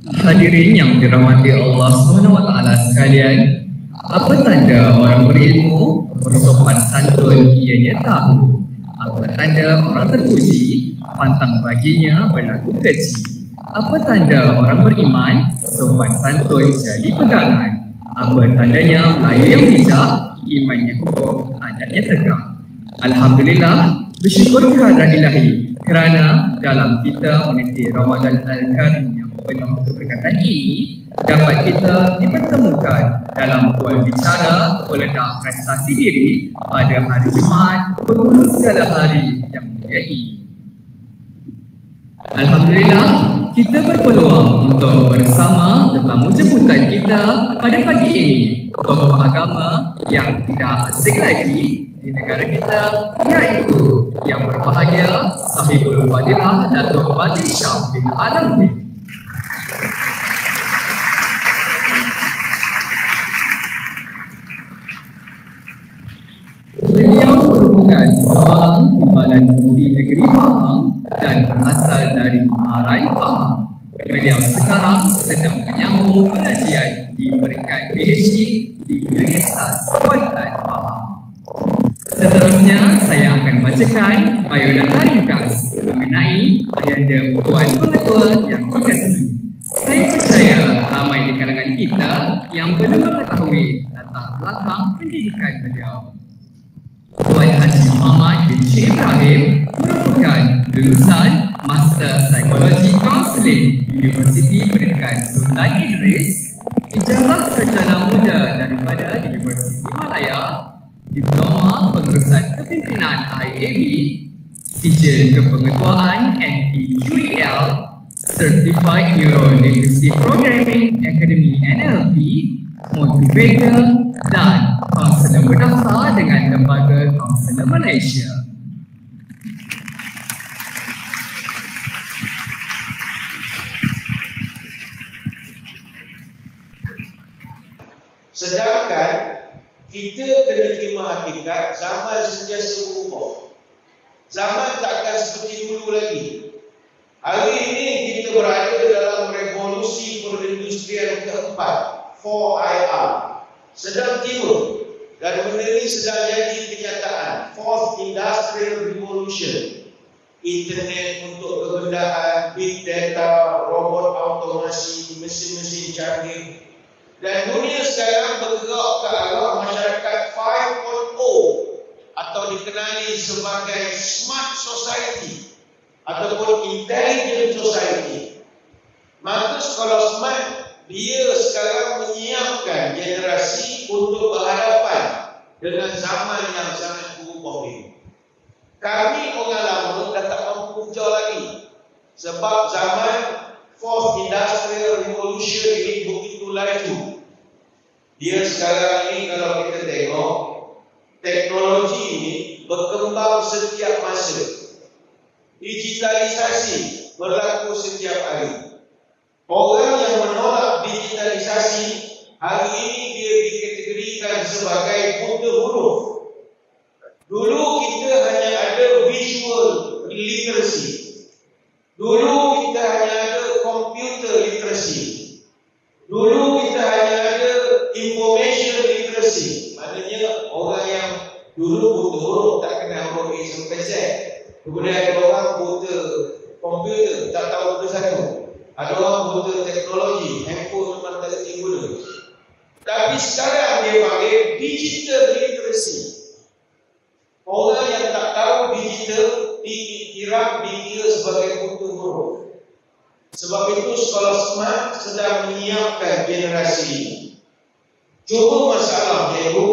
Hadirin yang dirahmati Allah SWT sekalian, apa tanda orang berilmu bersopan santun ianya tahu? Apa tanda orang terpuji pantang baginya berlaku keji? Apa tanda orang beriman sopan santun jadi pegangan? Apa tandanya Melayu yang bijak, imannya kokoh, adatnya tegak? Alhamdulillah, bersyukur kehadirat ilahi kerana dalam kita meniti Ramadan Al-Karim yang penuh keberkatan ini dapat kita dipertemukan dalam bual bicara peledak prestasi diri pada hari Jumaat berhulu segala hari yang mulia ini. Alhamdulillah, kita berpeluang untuk bersama tetamu jemputan kita pada pagi ini, tokoh agama yang tidak asing lagi di negara kita, iaitu yang berbahagia Sahibul Fadilah Datuk Fadil Shah bin Alamuddin. Beliau merupakan seorang timbalan di negeri Pahang dan berasal dari Marai Pahang. Beliau sekarang sedang menyambung pengajian di peringkat PhD di Universitas Kuantan Pahang. Seterusnya, saya akan bacakan biodata ringkas mengenai ayahanda Tuan Pengetua yang dikasihi. Saya percaya ramai di kalangan kita yang belum mengetahui latar belakang pendidikan beliau. Tuan Haji Muhammad bin Syekh Ibrahim merupakan lulusan Master Psikologi Counseling Universiti Pendidikan Sultan Idris, ijazah sarjana muda daripada Universiti Malaya, Diploma Pengurusan Kepimpinan IAB, Sijil Kepengetuaan NPQEL, Certified Neuro-Linguistic Programming Academy NLP, Motivator, dan Kaunselor berdaftar dengan Lembaga Kaunselor Malaysia. Sedangkan kita kena terima hakikat zaman sentiasa berubah. Zaman takkan seperti dulu lagi. Hari ini kita berada dalam revolusi perindustrian keempat, 4IR. Sedang tiba dan benda ini sedang jadi kenyataan. Fourth Industrial Revolution. Internet untuk kebendaan, big data, robot automasi, mesin-mesin canggih. Dan dunia sekarang bergerak ke arah masyarakat 5.0 atau dikenali sebagai smart society ataupun intelligent society. Maka kalau smart, dia sekarang menyiapkan generasi untuk berhadapan dengan zaman yang sangat berubah ini. Kami orang lama dah tak mampu kejar lagi sebab zaman Fourth Industrial Revolution ini begitu laju. Dia sekarang ini kalau kita tengok, teknologi ini berkembang setiap masa. Digitalisasi berlaku setiap hari. Orang yang menolak digitalisasi hari ini dia dikategorikan sebagai buta huruf. Dulu kita hanya ada visual literacy. Dulu kita hanya ada computer literacy. Dulu kita hanya ada information literacy. Maknanya orang yang dulu buta huruf tak kenal huruf A sampai Z. Kemudian ada orang buta komputer tak tahu benda satu. Ada orang buta teknologi, handphone memang tak kerti guna. Tapi sekarang dia panggil digital literacy. Orang yang tak tahu digital dikira sebagai buta huruf. Sebab itu sekolah smart sedang menyiapkan generasi ini. Cuma masalahnya itu,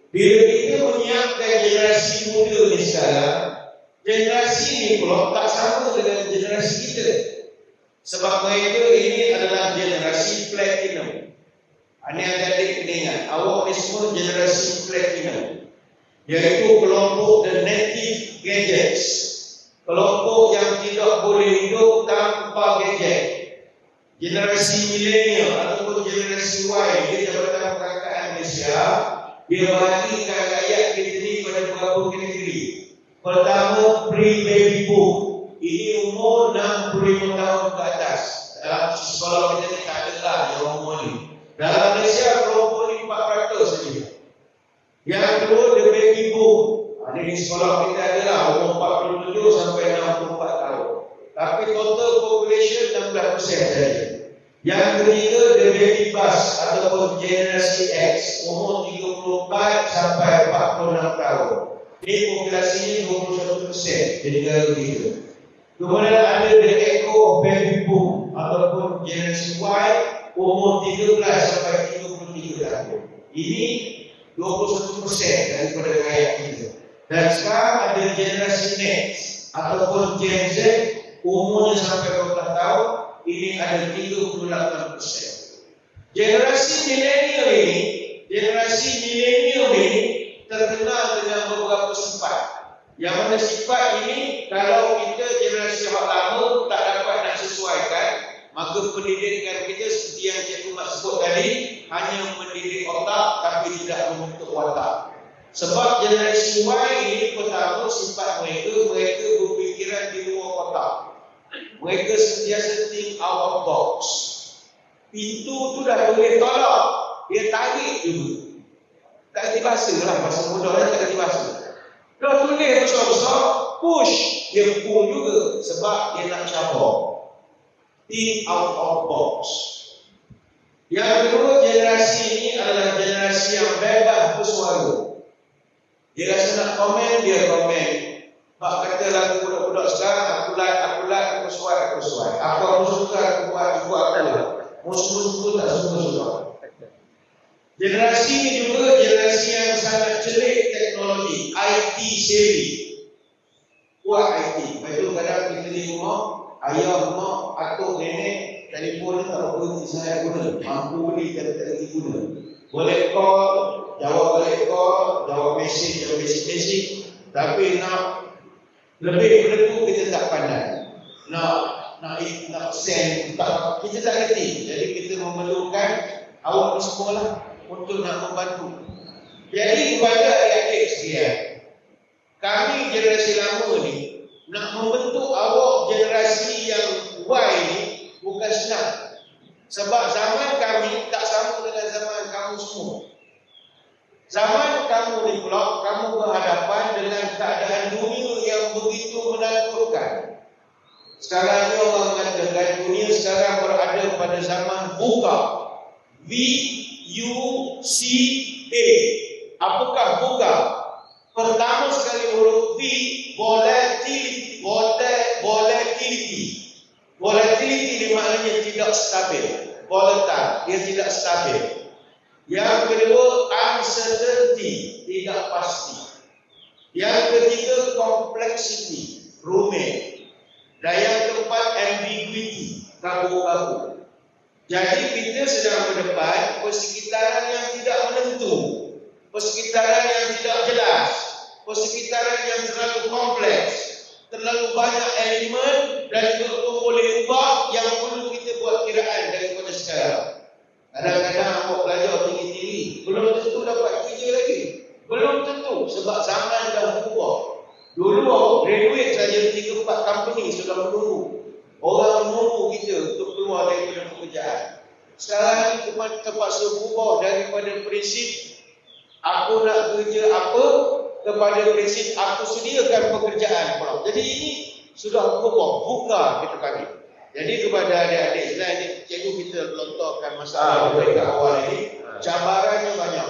bila kita menyiapkan generasi muda ni sekarang, generasi ini pula tak sama dengan generasi kita. Sebab mereka ini adalah generasi platinum. Adik-adik kena ingat, awak ni semua generasi platinum, iaitu kelompok the native gadgets, kelompok yang tidak boleh hidup tanpa gadget. Generasi milenial ataupun generasi Y, dia Jabatan Perangkaan Malaysia, dia bahagikan rakyat kita ni pada beberapa kategori. Pertama, pre-baby boom. ini umur 65 tahun ke atas. Dalam sekolah kita ni tak ada lah yang umur ni. Dalam Malaysia kelompok ni 4% saja. Yang kedua the baby boom. Di sekolah kita adalah umur 47 sampai 64 tahun. Tapi total population 16% saja. Yang ketiga the baby bust ataupun generasi X, umur 34 sampai 46 tahun. Ini populasinya 21% di negara kita. Kemudian ada the echo baby boom ataupun generasi Y, umur 13 sampai 33 tahun. Ini 21% daripada rakyat kita. Dan sekarang ada generasi next ataupun Gen Z, umurnya sampai 12 tahun, ini ada 38%. Generasi milenial ini terkenal dengan beberapa sifat. Yang mana sifat ini kalau kita generasi yang lama tak dapat nak sesuaikan, maka pendidikan kita seperti yang Cikgu Mat sebut tadi, hanya mendidik otak tapi tidak membentuk watak. Sebab generasi Y ini pertama sifat mereka berfikiran di luar kotak. Mereka sentiasa think out of box. Pintu tu dah boleh tolak, dia tarik juga. Tak kerti bahasa lah, bahasa mudah tak kerti bahasa. Dah tulis besar-besar, push, dia pull juga sebab dia nak cabar. Think out of box. Yang kedua, generasi ini adalah generasi yang bebas bersuara. Dia rasa nak komen, dia komen. Mak kata lagu budak-budak sekarang, aku like, aku suai. Aku suka, aku buat, aku lah. Musuh-musuh tak suka. Generasi ini juga generasi yang sangat celik teknologi, IT savvy. Kuat IT. Lepas tu kadang kita di rumah, ayah, mak, atuk, nenek, telefon tak berhenti saya guna. Mampu beli, tak berhenti guna. Boleh call, jawab mesej, tapi nak lebih daripada itu kita tak pandai. Nak send, kita tak kerti. Jadi kita memerlukan awak semua lah untuk nak membantu. Jadi kepada adik-adik sekalian, kami generasi lama ni nak membentuk awak generasi yang Y ni bukan senang. Sebab zaman kami tak sama dengan zaman kamu semua. Zaman kamu ni pula, kamu berhadapan dengan keadaan dunia yang begitu menakutkan. Sekarang ni orang mengatakan dunia sekarang berada pada zaman VUCA. V-U-C-A. Apakah VUCA? Pertama sekali huruf V, volatility. Volatility di maknanya tidak stabil. Volatile, dia tidak stabil. Yang kedua, uncertainty, tidak pasti. Yang ketiga, complexity, rumit. Dan yang keempat, ambiguity, kabur-kabur. Jadi kita sedang berdepan persekitaran yang tidak menentu, persekitaran yang tidak jelas, persekitaran yang terlalu kompleks, terlalu banyak elemen dan juga boleh ubah yang perlu kita buat kiraan daripada sekarang. Kadang-kadang awak belajar tinggi-tinggi, belum tentu dapat kerja lagi. Belum tentu sebab zaman dah berubah. Dulu awak graduate saja 3-4 company sudah menunggu. Orang menunggu kita untuk keluar daripada pekerjaan. Sekarang kita terpaksa berubah daripada prinsip aku nak kerja apa kepada prinsip aku sediakan pekerjaan pula. Jadi ini sudah berubah, buka kita panggil. Jadi kepada adik-adik sekalian ini, cikgu kita lontarkan masalah mereka awal ini, cabarannya banyak.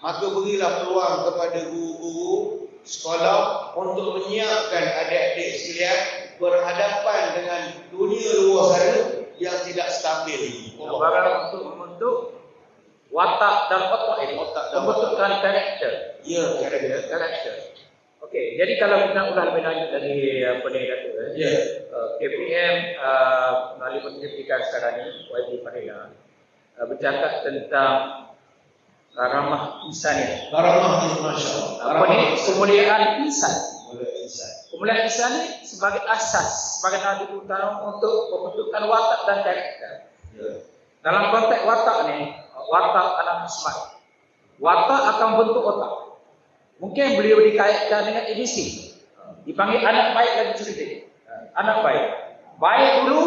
Maka berilah peluang kepada guru-guru sekolah untuk menyiapkan adik-adik sekalian berhadapan dengan dunia luar sana yang tidak stabil. Cabaran untuk membentuk watak dan otak ini, pembentukan karakter. Ya, karakter. Okey, jadi kalau kita ulang lebih lanjut dari apa yang kata, KPM melalui Menteri Pendidikan sekarang ini, YB Farida, bercakap tentang ramah insan. Ramah ini, Masya Allah. Apa ni? Kemuliaan insan. Kemuliaan insan ini sebagai asas, sebagai nadi utama untuk pembentukan watak dan karakter. Dalam konteks watak ni, watak anak Ismail. Watak akan bentuk otak. Mungkin beliau dikaitkan dengan ABC. Dipanggil anak baik dan cerdik. Anak baik. Baik dulu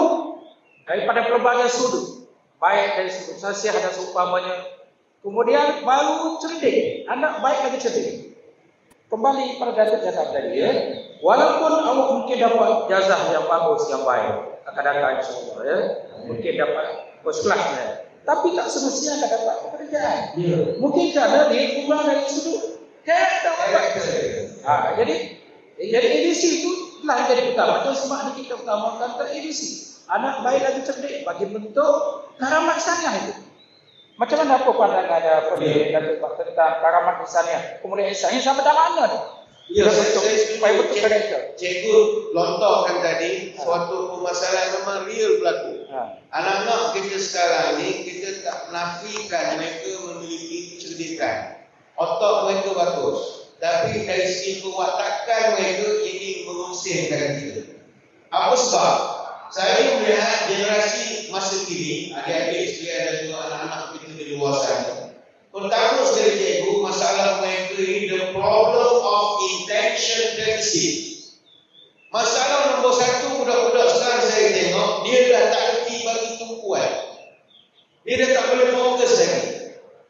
daripada pelbagai sudut. Baik dari sudut sosial dan seumpamanya. Kemudian baru cerdik. Anak baik lagi cerdik. Kembali pada data jazah tadi ya. Walaupun awak mungkin dapat jazah yang bagus, yang baik, akan datang insya-Allah ya. Mungkin dapat first class-nya. Tapi tak semestinya akan dapat pekerjaan. Mungkin kerana dia kurang dari sudut karakter. Jadi edisi itu telah jadi utama. Itu sebab kita utamakan teredisi. Anak baik lagi cerdik bagi bentuk karamat saniah itu. Macam mana apa pandangannya tentang karamat saniah? Kemudian ihsan sama mana tu? Ya, saya betul karakter. Cikgu lontarkan tadi suatu permasalahan memang real berlaku. Anak-anak kita sekarang ni kita tak nafikan mereka memiliki kecerdikan. Otak mereka bagus. Tapi dari segi perwatakan mereka ini mengusirkan kita. Apa sebab? Saya melihat generasi masa kini, adik-adik sekalian dan juga anak-anak kita di luar sana. Pertama sekali cikgu, masalah mereka ini the problem of intention deficit. Masalah nombor satu, budak-budak sekarang saya tengok, dia dah tak kerti bagi tumpuan. Dia dah tak boleh fokus lagi.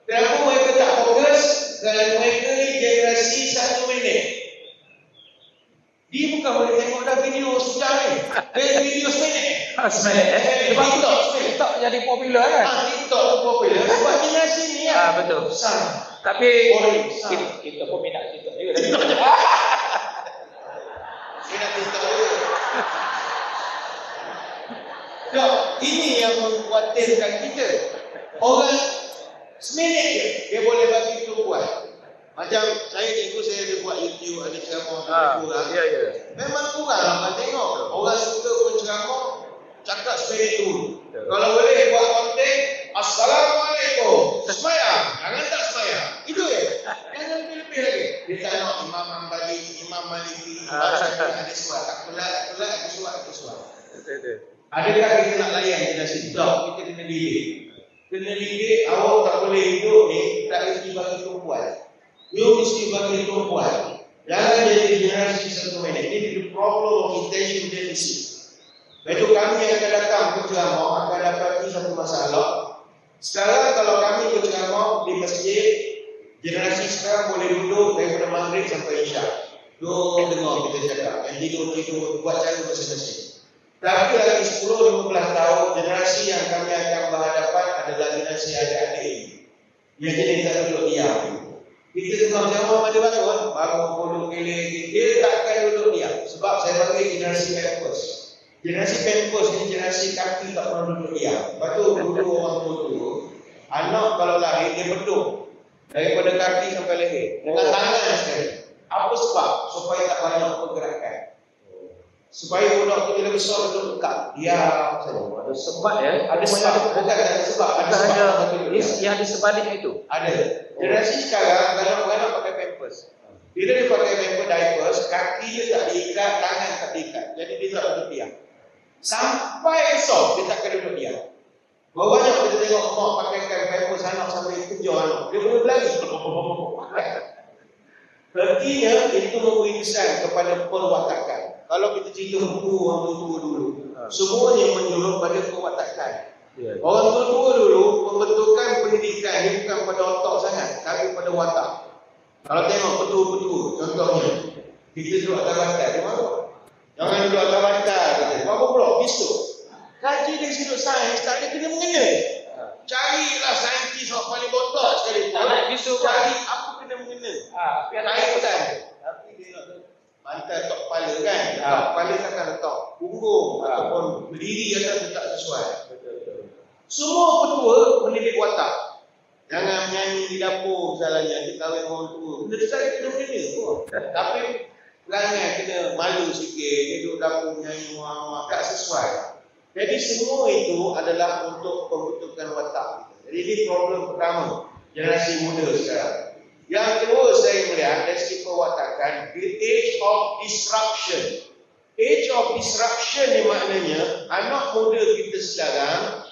Kenapa mereka tak fokus? Kerana mereka ni generasi 1 minit. Dia bukan boleh tengok dah video sejam ni. Video seminit. Sebab TikTok jadi popular kan? TikTok tu popular. Sebab generasi ni ya. Betul. Tapi kita pun minat TikTok juga. Minat TikTok juga. Tak, ini yang mengkhawatirkan kita. Orang seminit je, dia boleh bagi tumpuan. Macam saya cikgu, saya ada buat YouTube, ada ceramah kurang. Memang kurang lah tengok. Orang suka penceramah cakap seminit dulu. Kalau boleh buat konten, Assalamualaikum, semayang, jangan tak semayang. Itu je. Jangan lebih-lebih lagi. Dia tak nak Imam Ambali, Imam Maliki, ada suat, tak pelat, ada suat. Adakah kita nak layan generasi? Tak, kita kena didik. Kena didik, awak tak boleh hidup ni, tak mesti bagi tumpuan. You mesti bagi tumpuan. Jangan jadi generasi 1 minit. Ini the problem of intention deficit. Itu kami yang akan datang berceramah akan dapati satu masalah. Sekarang kalau kami berceramah di masjid, generasi sekarang boleh duduk daripada maghrib sampai isyak. Duduk dengar kita cakap. Yang tidur buat cara masing-masing. Tapi lagi 10-15 tahun, generasi yang kami akan berhadapan adalah generasi adik-adik ini. Yang jadi tak duduk diam. Kita dengar ceramah pada bangun, baru duduk keliling, dia takkan duduk diam. Sebab saya bagi generasi campus. Generasi campus ni generasi kaki tak pernah duduk diam. Lepas tu dulu orang tua, anak kalau lahir dia beduk daripada kaki sampai leher dengan tangan sekali. Apa sebab? Supaya tak banyak pergerakan. Supaya budak tu bila besar duduk dekat diam saja. Ada sebab ya? Ada sebab. Bukan ada sebab. Ada sebab. Yang di sebalik itu? Ada. Generasi sekarang kadang-kadang pakai pampers. Bila dia pakai pampers diapers, kaki dia tak diikat, tangan tak diikat. Jadi dia tak duduk diam. Sampai esok dia tak kena duduk diam. Berapa banyak kita tengok mak pakaikan pampers anak sampai kejar anak. Dia boleh berlari. Artinya itu memberi kesan kepada perwatakan. Kalau kita cerita buku orang tua dulu, semuanya menjurus pada perwatakan. Orang tua dulu pembentukan pendidikan dia bukan pada otak sangat, tapi pada watak. Kalau tengok betul-betul, contohnya kita duduk atas bantal, di mana? Jangan duduk atas bantal, kata. Apa pula? Bisu. Kaji dari sudut sains, tak ada kena mengena. Carilah saintis yang paling botak sekali. Tak nak bisu. Cari apa kena mengena. Kaitan. Tapi dia nak bantal tok kepala kan. Tok kepala takkan letak punggung ataupun berdiri atas tak sesuai. Semua petua mendidik watak. Jangan menyanyi di dapur misalnya, kita kahwin orang tua. Benda saya kena mengena pun. Tapi perangai kena malu sikit, duduk dapur menyanyi muak-muak, tak sesuai. Jadi semua itu adalah untuk pembentukan watak. Jadi ini problem pertama generasi muda sekarang. Yang kedua saya melihat dari segi perwatakan, the age of disruption. Age of disruption ni maknanya anak muda kita sekarang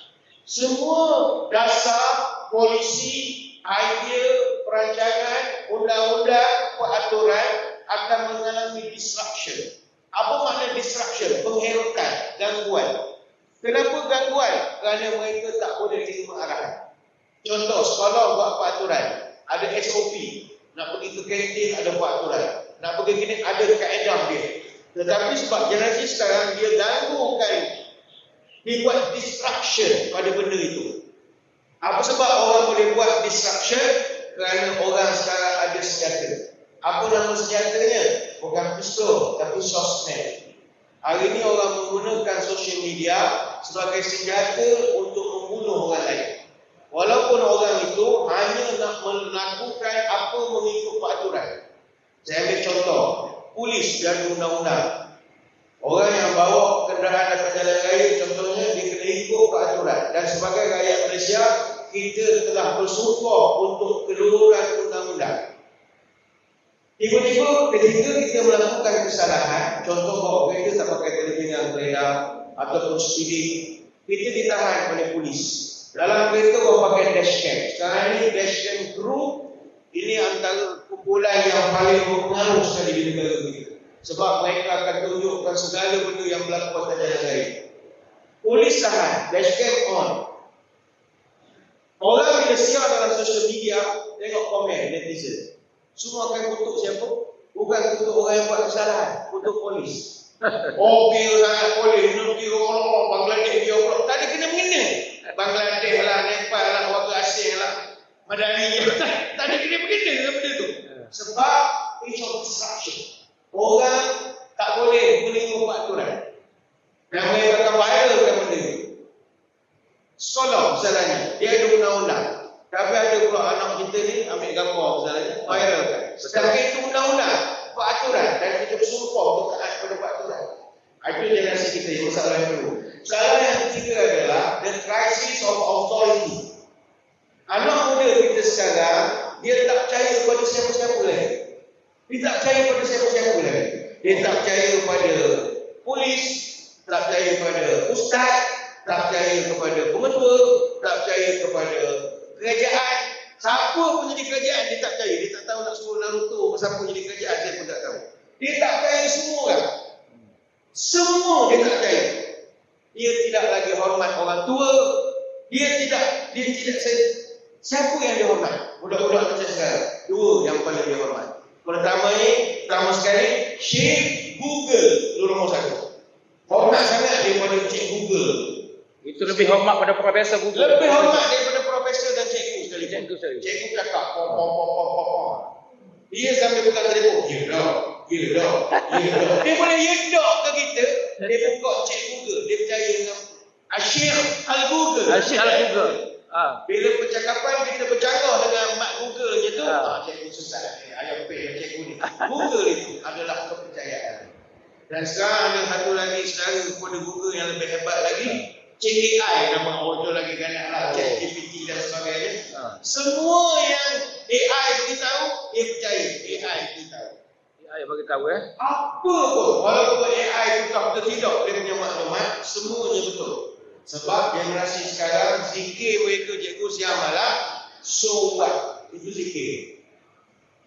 semua dasar polisi, idea, perancangan, undang-undang, peraturan akan mengalami disruption. Apa makna disruption? Pengherotan, gangguan. Kenapa gangguan? Kerana mereka tak boleh terima arahan. Contoh, sekolah buat peraturan, ada SOP. Nak pergi ke kantin ada peraturan. Nak pergi gini ada kaedah dia. Tetapi sebab generasi sekarang dia ganggukan, dia buat disruption pada benda itu. Apa sebab orang boleh buat disruption? Kerana orang sekarang ada senjata. Apa nama senjatanya? Bukan pistol, tapi sosmed. Hari ini orang menggunakan social media sebagai senjata untuk membunuh orang lain. Walaupun orang itu hanya nak melakukan apa mengikut peraturan. Saya ambil contoh, polis dan undang-undang. Orang yang bawa kenderaan atas jalan raya contohnya dia kena ikut peraturan. Dan sebagai rakyat Malaysia, kita telah bersumpah untuk keluhuran undang-undang. Tiba-tiba ketika kita melakukan kesalahan, contoh bawa kereta tak pakai television beredar ataupun speeding, kita ditahan oleh polis. Dalam kereta orang pakai dashcam. Sekarang ini dashcam group ini antara kumpulan yang paling berpengaruh sekali di negara kita. Sebab mereka akan tunjukkan segala benda yang berlaku atas jalan raya. Polis tahan, dashcam on. Orang bila siar dalam social media, tengok komen netizen. Semua akan kutuk siapa? Bukan kutuk orang yang buat kesalahan, kutuk polis. Oh, kira sangat polis, nak kira orang Bangladesh dia orang. Tadi kena-mengena. Bangladesh lah, Nepal lah, warga asing lah, Madani. Tadi kena-mengena dengan benda tu. Sebab it's of disruption. Orang tak boleh menerima peraturan. Dan mereka akan viralkan benda tu. Sekolah misalnya, dia ada undang-undang. Tapi ada pula anak kita ni ambil gambar misalnya, viralkan. Sedangkan itu undang-undang, peraturan. Dan kita bersumpah untuk taat pada peraturan. Itu generasi kita yang masalah yang dulu. Masalah yang ketiga adalah the crisis of authority. Anak muda kita sekarang, dia tak percaya pada siapa-siapa lagi. Dia tak percaya pada siapa-siapa lagi. Dia tak percaya kepada polis, tak percaya kepada ustaz, tak percaya kepada pengetua, tak percaya kepada kerajaan. Siapa pun jadi kerajaan dia tak percaya. Dia tak tahu nak suruh Naruto siapa jadi kerajaan, saya pun tak tahu. Dia tak percaya semua orang. Semua dia tak percaya. Dia tidak lagi hormat orang tua. Dia tidak siapa yang dia hormat? Budak-budak macam sekarang. Dua yang paling dia hormat. Pertama sekali Syekh Google lu nombor satu. Hormat sangat daripada Cik Google. Itu lebih hormat pada profesor Google. Lebih hormat daripada profesor dan cikgu sekali. Cikgu cakap pom. Dia sambil pegang telefon. Ya dah. Dia boleh yedok ke kita. Dia buka Cik Google. Dia percaya dengan Syekh Al-Google. Syekh Al-Google. Bila percakapan kita bercanggah dengan mak Google-nya tu, cikgu susah. Ayah pay cikgu ni. Google itu adalah kepercayaan. Dan sekarang ada satu lagi saudara kepada Google yang lebih hebat lagi. AI nama orang lagi ganas lah, ChatGPT dan sebagainya. Semua yang AI beritahu, dia percaya. AI beritahu. AI beritahu apa pun, walaupun AI itu tak betul tidak, dia punya maklumat, semuanya betul. Sebab generasi sekarang, zikir mereka cikgu siang malam, so what? Itu zikir.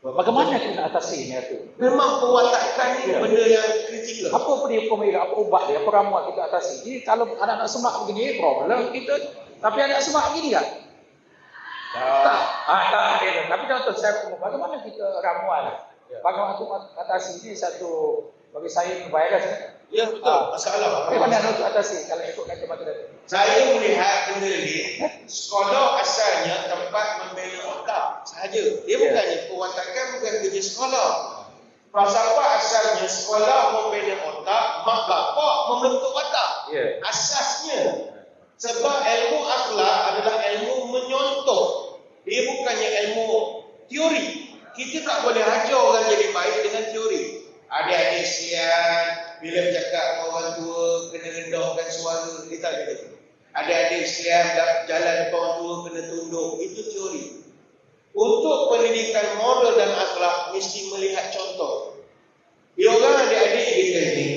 Bagaimana kita nak atasi ni tu? Memang perwatakan ni benda yang kritikal. Apa dia hukum dia, apa ubat dia, apa ramuan kita atasi. Jadi kalau anak-anak semak begini, problem kita. Tapi anak semak begini tak? Tak. Tak. Tapi contoh saya, bagaimana kita ramuan? Bagaimana untuk atasi ini satu, bagi saya virus kan? Ya betul, masalah. Bagaimana untuk atasi kalau ikut kata matematik? Saya melihat benda ni, sekolah asalnya tempat membina otak sahaja. Dia bukannya perwatakan, bukan kerja sekolah. Falsafah asalnya sekolah membina otak, mak bapak membentuk otak. Asasnya. Sebab ilmu akhlak adalah ilmu menyontoh. Dia bukannya ilmu teori. Kita tak boleh ajar orang jadi baik dengan teori. Adik-adik sekalian, bila bercakap orang tua, kena rendahkan suara, dia tak ada itu. Adik-adik sekalian, jalan depan orang tua, kena tunduk. Itu teori. Untuk pendidikan moral dan akhlak, mesti melihat contoh. Dia orang adik-adik kita ini,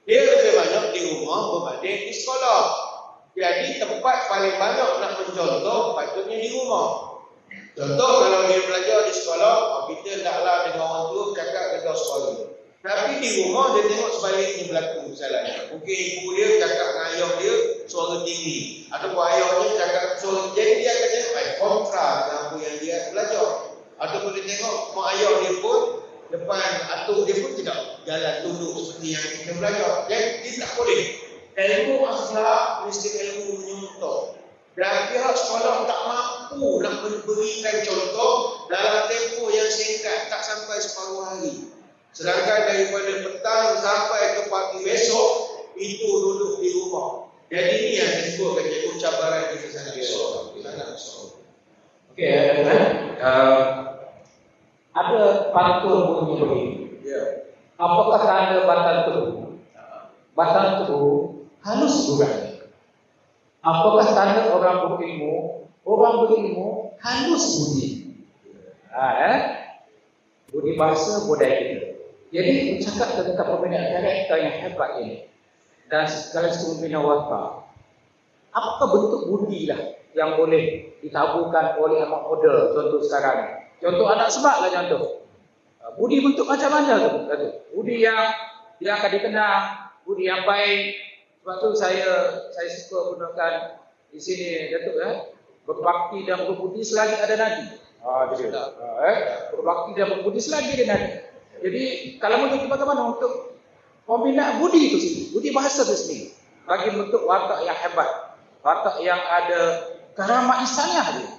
dia lebih banyak di rumah berbanding di sekolah. Jadi tempat paling banyak nak mencontoh, patutnya di rumah. Contoh, kalau dia belajar di sekolah, kita taklah dengan orang tua cakap dekat sekolah. Tapi di rumah dia tengok sebaliknya berlaku kesalahan. Mungkin ibu dia cakap dengan ayah dia suara tinggi, ataupun ayahnya cakap suara, jadi dia akan tengok kontra dengan apa yang dia belajar. Ataupun dia tengok mak ayah dia pun depan atuk dia pun tidak jalan tunduk seperti yang kita belajar. Jadi dia tak boleh. Ilmu akhlak mesti ilmu menyontoh. Dan pihak sekolah tak mampu nak memberikan contoh dalam tempoh yang singkat, tak sampai separuh hari. Sedangkan daripada petang sampai ke pagi besok, itu duduk di rumah. Jadi ini yang disebutkan cikgu cabaran kita sangat besar. Okey, ada pantun bunyi begini. Ya. Apakah tanda batang tubuh? Batang tubuh halus bukan? Apakah tanda orang berilmu? Orang berilmu halus budi. Budi bahasa budaya kita. Jadi bercakap tentang pembinaan karakter yang hebat ini dan sekaligus pembina watak. Apakah bentuk budi lah yang boleh ditaburkan oleh anak muda contoh sekarang? Contoh anak sebab lah contoh. Budi bentuk macam mana tu? Budi yang akan dikenang, budi yang baik. Sebab tu saya suka gunakan di sini Datuk berbakti dan berbudi selagi ada nadi. Berbakti dan berbudi selagi ada nadi. Jadi kalau menurut bagaimana untuk pembinaan budi itu sendiri, budi bahasa itu sendiri, bagi bentuk watak yang hebat, watak yang ada karamah insaniah dia,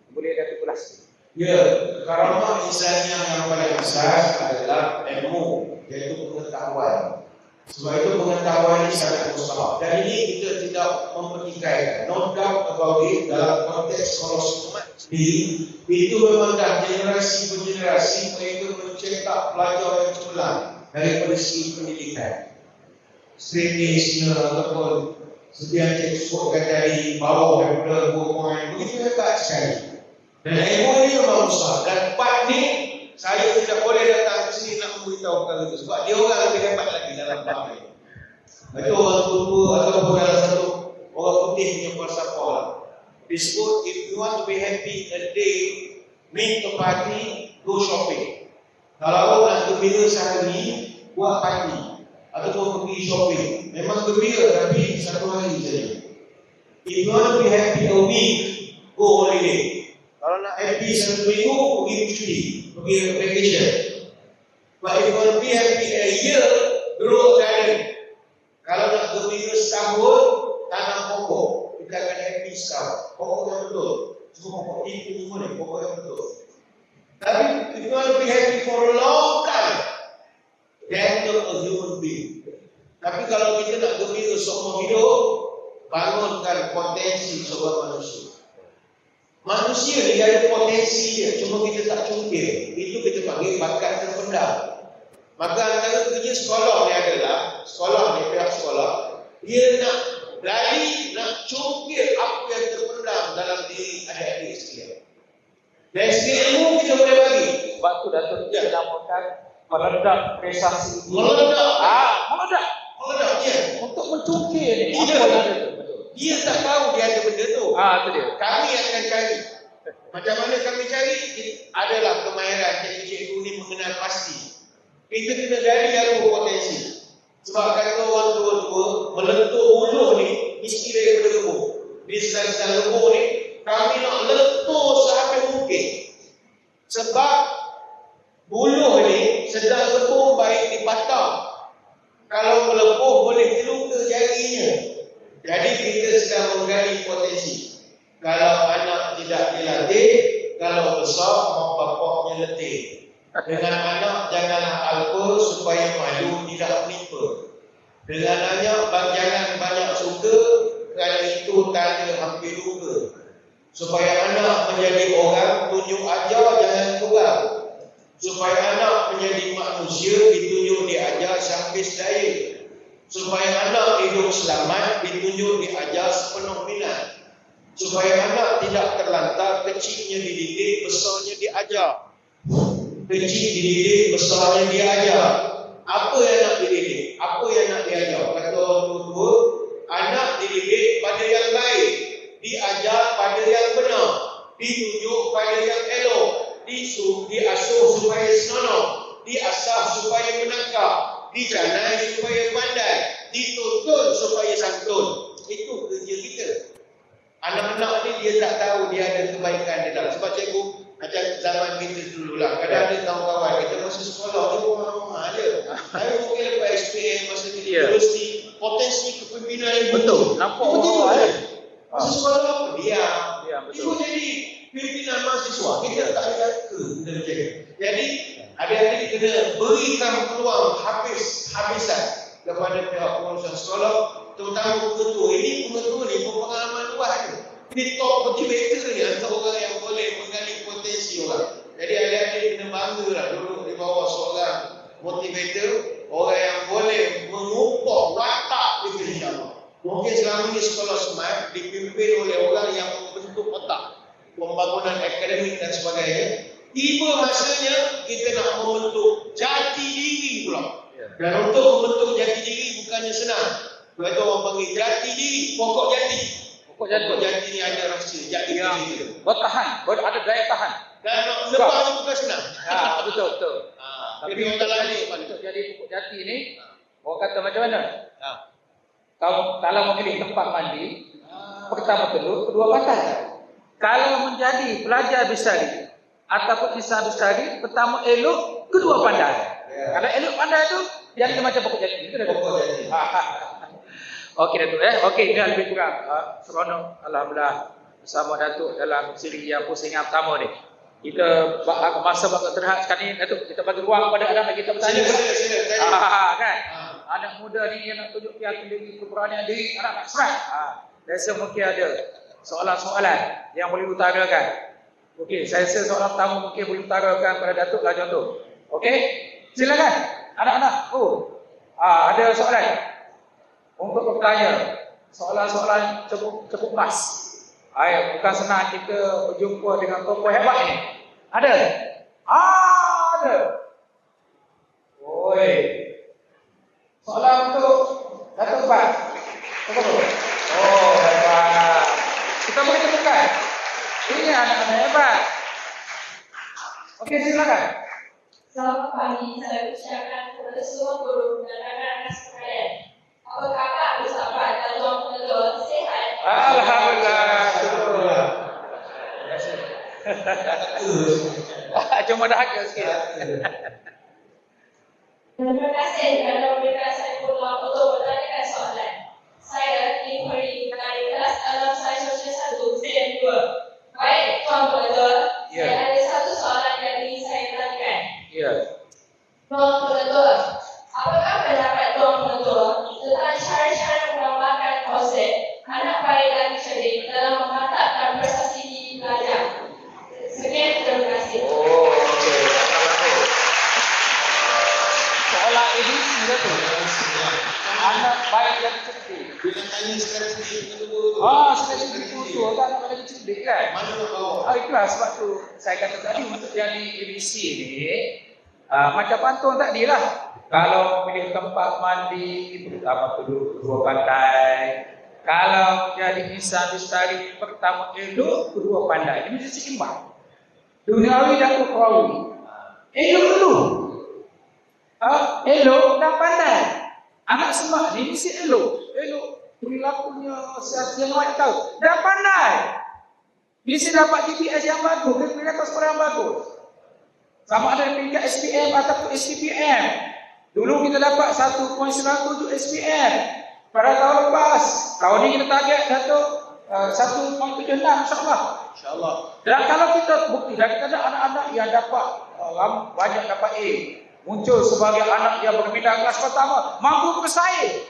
boleh Datuk ulas. Ya, karamah insaniah yang paling besar adalah ilmu, iaitu pengetahuan. Sebab itu pengetahuan ini sangat mustahil. Dan ini kita tidak mempertikaikan. No doubt about it, dalam konteks sekolah sendiri, itu memang dah generasi per generasi mereka mencetak pelajar yang cemerlang daripada segi pendidikan. Strategisnya ataupun seperti yang saya sebutkan dari bawah daripada 2 poin, begitu hebat sekali. Dan ilmu ini memang besar. Dan part ni saya tidak boleh datang ke sini nak memberitahu perkara itu sebab dia orang lebih hebat lagi dalam bab ini. Itu orang tua ataupun dalam satu orang putih punya falsafah lah. Disebut, if you want to be happy a day, meet a party, go shopping. Kalau nak gembira sehari, buat party ataupun pergi shopping. Memang gembira tapi satu hari saja. If you want to be happy a week, go holiday. Kalau nak happy satu minggu, pergi cuti, pergi vacation. But if you want to be happy a year, grow a garden. Kalau nak gembira setahun, tanam pokok. Kita akan happy setahun. Pokok yang betul. Semua pokok ini semua ni, pokok yang betul. Tapi if you want to be happy for a long time, then you're a human being. Tapi kalau kita nak gembira seumur hidup, bangunkan potensi seorang manusia. Manusia ni ada potensi dia, cuma kita tak cungkil. Itu kita panggil bakat terpendam. Maka antara kerja sekolah ni adalah, pihak sekolah, dia nak gali, nak cungkil apa yang terpendam dalam diri adik-adik sekalian. Dari segi ilmu kita boleh bagi. Sebab tu Datuk kita namakan meledak prestasi. Meledak, ya. Untuk mencungkil ni. Apa yang ada tu? Dia tak tahu dia ada benda tu. Itu dia. Kami akan cari. Macam mana kami cari? Adalah kemahiran cikgu-cikgu ni mengenal pasti. Kita kena gali apa potensi. Sebab kata orang tua-tua, meletup buluh ni mesti daripada lembu. Di sedang-sedang lembu ni, kami nak letup sehabis mungkin. Sebab buluh ni sedang lembu baik dipatang. Kalau melepuh boleh terluka jarinya. Jadi kita sedang menggali potensi. Kalau anak tidak dilatih, kalau besar mak bapaknya letih. Dengan anak janganlah alpa supaya malu tidak menipu. Dengan anak jangan banyak suka, kerana itu tanda hampir luka. Supaya anak menjadi orang, tunjuk ajar jangan kurang. Supaya anak menjadi manusia, ditunjuk diajar sampai daya. Supaya anak hidup selamat, ditunjuk diajar sepenuh minat. Supaya anak tidak terlantar, kecilnya dididik, besarnya diajar. Kecil dididik, besarnya diajar. Apa yang nak dididik? Apa yang nak diajar? Kata orang tua, anak dididik pada yang baik, diajar pada yang benar, ditunjuk pada yang elok, diasuh supaya senonoh, diasah supaya menangkap, dicanai supaya pandai, dituntun supaya santun. Itu kerja kita. Anak-anak ni dia tak tahu dia ada kebaikan di dalam. Sebab cikgu, macam zaman kita dulu lah, kadang ada kawan-kawan kita masa sekolah ni rumah-rumah je. Tapi mungkin lepas SPM masa kita universiti, potensi kepimpinan yang Betul, nampak orang masa sekolah apa? Diam. betul. Itu jadi pimpinan mahasiswa. Kita tak ada jangka benda macam ni. Jadi adik-adik kena berikan peluang habisan kepada pihak pengurusan sekolah, terutama pengetua. Ini pengetua ni berpengalaman luas ni. Ini top motivator ni antara orang yang boleh menggali potensi orang. Jadi adik-adik kena bangga lah duduk di bawah seorang motivator, orang yang boleh mengupah watak kita, insyaAllah. Mungkin selama ini sekolah smart dipimpin oleh orang yang membentuk otak, pembangunan akademik dan sebagainya. Tiba masanya kita nak membentuk jati diri pula. Dan untuk membentuk jati diri bukannya senang. Sebab itu orang panggil jati diri, pokok jati. Pokok jati ni ada rahsia, jati diri kita. Bertahan, ada daya tahan. Dan nak menebang bukan senang. Ya, betul. Tapi Tapi orang lain untuk jadi pokok jati ni, orang kata macam mana? Ha. Kalau memilih tempat mandi, pertama telur, kedua pantai. Kalau menjadi pelajar bestari ataupun insan bestari, pertama elok, kedua pandai. Kalau elok pandai tu, jadi macam pokok jati. Itu dah Pokok jati. Okey Datuk Okey, ini lebih kurang seronok alhamdulillah bersama Datuk dalam siri yang pusingan pertama ni. Kita masa bakal terhad sekarang ni Datuk, kita bagi ruang kepada anak kita bertanya. Sila. Kan? Anak muda ni yang nak tunjuk keyakinan diri, keberanian diri, anak nak serat. Rasa mungkin ada soalan-soalan yang boleh utarakan. Okey, saya rasa soalan pertama mungkin boleh utarakan pada Datuk lah contoh. Okey? Silakan anak-anak. Ada soalan untuk bertanya. Soalan-soalan cukup pas. Bukan senang kita berjumpa dengan tokoh hebat ini. Ada? Ada. Oi. Soalan untuk Datuk Bat. Oh, hebat. Kita boleh temukan. Ini anak-anak hebat. Okey, silakan. Selamat pagi, saya ucapkan kepada semua guru dan anak-anak sekalian. Apa khabar bersama dan tuan penonton sihat? Alhamdulillah. Cuma dahaga sikit. Terima kasih kerana memberikan saya peluang untuk bertanyakan soalan. Saya inquiry dari kelas alam sains sosial 1, SEM 2. Baik, tuan penonton, saya ada satu soalan yang ingin saya tanyakan. Ya. Tuan penonton, apakah pendapat tuan penonton tentang cara-cara menggambarkan konsep anak baik lagi cerdik dalam memantapkan prestasi diri pelajar? Sekian, terima kasih. Okey. Soalan ini sudah tu. Anak baik dan cerdik. Bila tanya strategi kedua tu. Strategi itu tak nak lagi cerdik kan? Mana nak bawa? Itulah sebab tu saya kata tadi untuk yang di ABC ni macam pantun tadi lah. Kalau pilih tempat mandi, pertama kedua pantai. Kalau jadi insan bestari, pertama elok, kedua pandai. Ini mesti seimbang. Duniawi dan ukhrawi. Elok dulu. Elok dan pandai. Anak semak ni mesti elok. Perilakunya yang awak tahu. Dan pandai. Mesti dapat GPS yang bagus, kalkulator sekolah yang bagus. Sama ada peringkat SPM ataupun SPPM. Dulu kita dapat 1.97 SPM. Pada tahun lepas, tahun ni kita target Datuk 1.76 insyaAllah. InsyaAllah. Dan kalau kita bukti, dan kita ada anak-anak yang dapat banyak dapat A, muncul sebagai anak yang berminat kelas pertama, mampu bersaing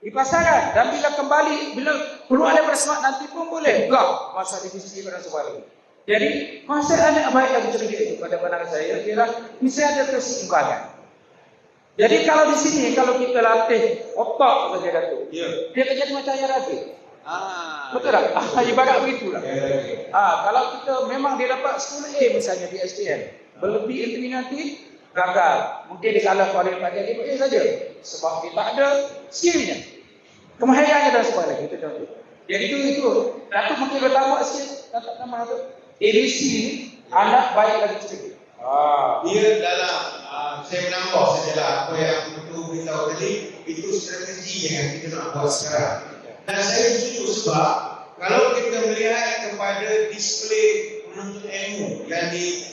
di pasaran. Dan bila kembali, bila keluar daripada semak nanti pun boleh gak masa divisi dan sebagainya. Jadi konsep anak baik dan cerdik itu pada pandangan saya ialah mesti ada keseimbangan. Jadi kalau di sini kalau kita latih otak saja Datuk, dia akan jadi macam air rabi. Betul tak? Ibarat begitulah. Kalau kita memang dia dapat 10 A misalnya di SPM, berlebih ilmu nanti gagal. Mungkin dia kalah pada pada 5 A saja sebab dia tak ada skillnya, kemahirannya dan sebagainya. Itu contoh. Jadi itu Datuk mungkin bertambah sikit Datuk nama Datuk ABC ni anak baik lagi cerdik. Dia dalam saya menambah sajalah apa yang Ketua beritahu tadi, itu strategi yang kita nak buat sekarang. Dan saya setuju sebab kalau kita melihat kepada display menuntut ilmu yang di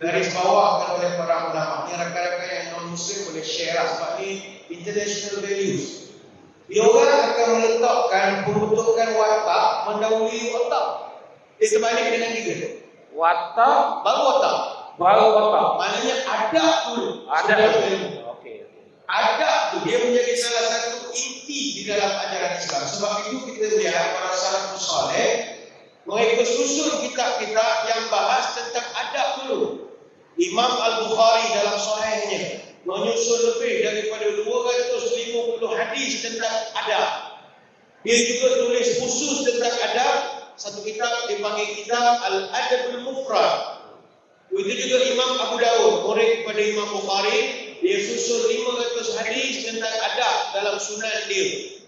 garis bawah oleh para ulama, ni rakan-rakan yang non-Muslim boleh share lah, sebab ni international values. Diorang akan meletakkan pembentukan watak mendahului otak. Dia terbalik dengan kita. Watak Baru otak. baru watak. Maknanya adab dulu. Ada. sebelum ilmu. Okey. Adab tu dia menjadi salah satu inti di dalam ajaran Islam. Sebab itu kita lihat para salafus saleh mereka susun kitab-kitab yang bahas tentang adab dulu. Imam Al-Bukhari dalam sahihnya menyusun lebih daripada 250 hadis tentang adab. Dia juga tulis khusus tentang adab. Satu kitab dipanggil kitab Al-Adabul Mufrad. Itu juga Imam Abu Dawud, murid kepada Imam Bukhari, dia susun 500 hadis tentang adab dalam sunan dia.